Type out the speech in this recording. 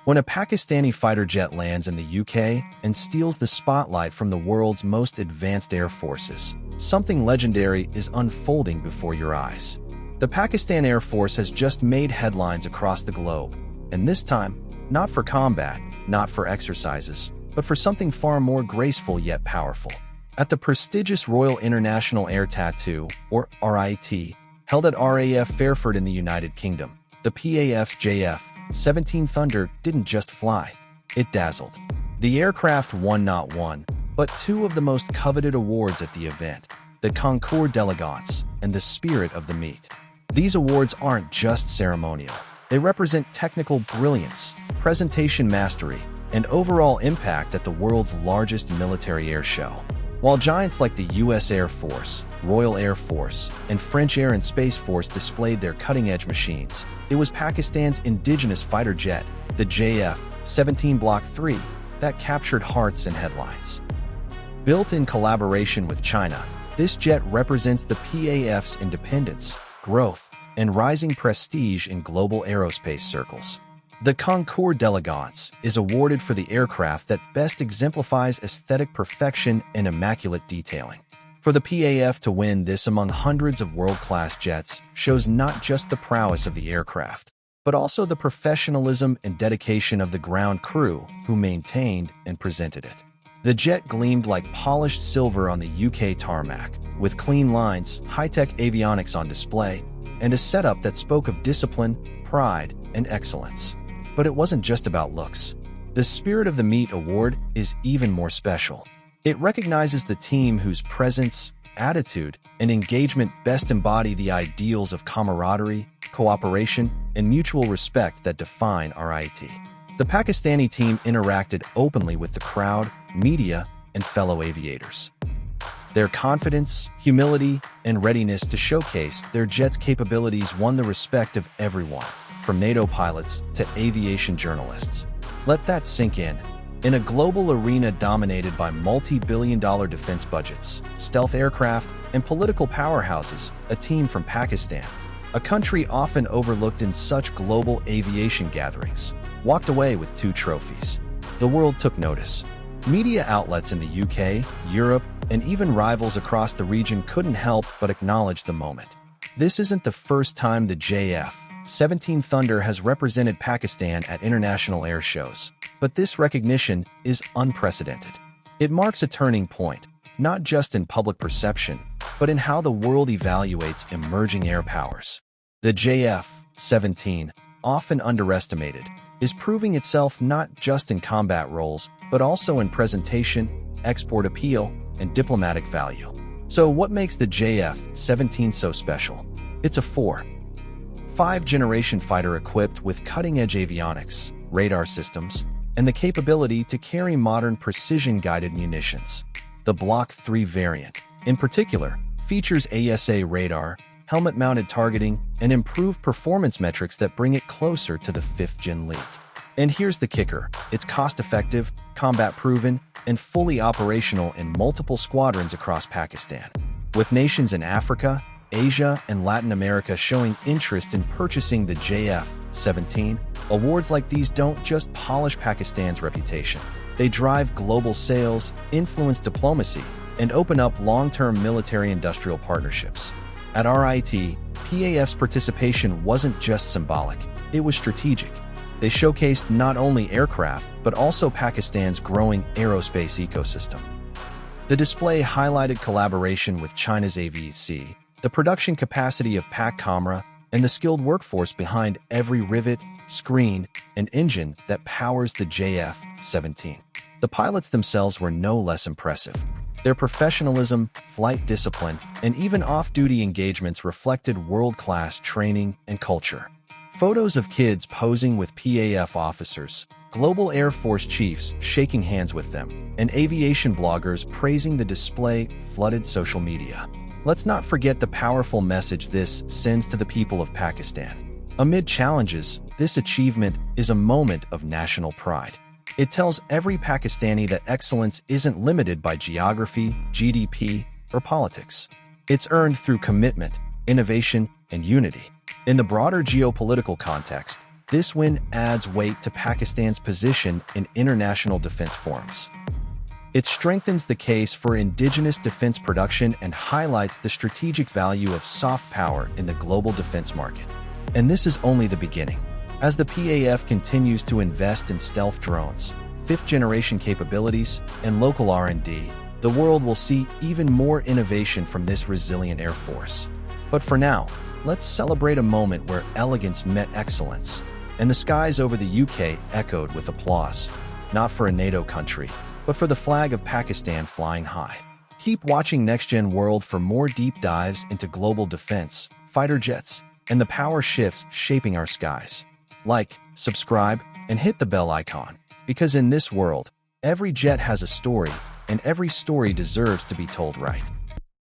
When a Pakistani fighter jet lands in the UK and steals the spotlight from the world's most advanced air forces, something legendary is unfolding before your eyes. The Pakistan Air Force has just made headlines across the globe, and this time, not for combat, not for exercises, but for something far more graceful yet powerful. At the prestigious Royal International Air Tattoo, or RIT, held at RAF Fairford in the United Kingdom, the PAF's JF-17 Thunder didn't just fly, it dazzled. The aircraft won not one, but two of the most coveted awards at the event, the Concours d'Elegance and the Spirit of the Meet. These awards aren't just ceremonial. They represent technical brilliance, presentation mastery, and overall impact at the world's largest military air show. While giants like the U.S. Air Force, Royal Air Force, and French Air and Space Force displayed their cutting-edge machines, it was Pakistan's indigenous fighter jet, the JF-17 Block 3, that captured hearts and headlines. Built in collaboration with China, this jet represents the PAF's independence, growth, and rising prestige in global aerospace circles. The Concours d'Elegance is awarded for the aircraft that best exemplifies aesthetic perfection and immaculate detailing. For the PAF to win this among hundreds of world-class jets shows not just the prowess of the aircraft, but also the professionalism and dedication of the ground crew who maintained and presented it. The jet gleamed like polished silver on the UK tarmac, with clean lines, high-tech avionics on display, and a setup that spoke of discipline, pride, and excellence. But it wasn't just about looks. The Spirit of the Meet award is even more special. It recognizes the team whose presence, attitude, and engagement best embody the ideals of camaraderie, cooperation, and mutual respect that define RIT. The Pakistani team interacted openly with the crowd, media, and fellow aviators. Their confidence, humility, and readiness to showcase their jet's capabilities won the respect of everyone, from NATO pilots to aviation journalists. Let that sink in. In a global arena dominated by multi-billion-dollar defense budgets, stealth aircraft, and political powerhouses, a team from Pakistan, a country often overlooked in such global aviation gatherings, walked away with 2 trophies. The world took notice. Media outlets in the UK, Europe, and even rivals across the region couldn't help but acknowledge the moment. This isn't the first time the JF-17 Thunder has represented Pakistan at international air shows, but this recognition is unprecedented. It marks a turning point, not just in public perception, but in how the world evaluates emerging air powers. The JF-17, often underestimated, is proving itself not just in combat roles, but also in presentation, export appeal, and diplomatic value. So what makes the JF-17 so special? It's a 5th-generation fighter equipped with cutting-edge avionics, radar systems, and the capability to carry modern precision-guided munitions. The Block 3 variant, in particular, features AESA radar, helmet-mounted targeting, and improved performance metrics that bring it closer to the 5th-gen league. And here's the kicker. It's cost-effective, combat-proven, and fully operational in multiple squadrons across Pakistan. With nations in Africa, Asia, and Latin America showing interest in purchasing the JF-17, awards like these don't just polish Pakistan's reputation. They drive global sales, influence diplomacy, and open up long-term military-industrial partnerships. At RIT, PAF's participation wasn't just symbolic, it was strategic. They showcased not only aircraft, but also Pakistan's growing aerospace ecosystem. The display highlighted collaboration with China's Aviation, the production capacity of PAC Camera, and the skilled workforce behind every rivet, screen, and engine that powers the JF-17. The pilots themselves were no less impressive. Their professionalism, flight discipline, and even off-duty engagements reflected world-class training and culture. Photos of kids posing with PAF officers, global Air Force chiefs shaking hands with them, and aviation bloggers praising the display flooded social media. Let's not forget the powerful message this sends to the people of Pakistan. Amid challenges, this achievement is a moment of national pride. It tells every Pakistani that excellence isn't limited by geography, GDP, or politics. It's earned through commitment, innovation, and unity. In the broader geopolitical context, This win adds weight to Pakistan's position in international defense forums. It strengthens the case for indigenous defense production and highlights the strategic value of soft power in the global defense market. And this is only the beginning. As the PAF continues to invest in stealth drones, fifth-generation capabilities, and local R&D, the world will see even more innovation from this resilient Air Force. But for now, let's celebrate a moment where elegance met excellence, and the skies over the UK echoed with applause, not for a NATO country, but for the flag of Pakistan flying high. Keep watching NextGen World for more deep dives into global defense, fighter jets, and the power shifts shaping our skies. Like, subscribe, and hit the bell icon, because in this world, every jet has a story, and every story deserves to be told right.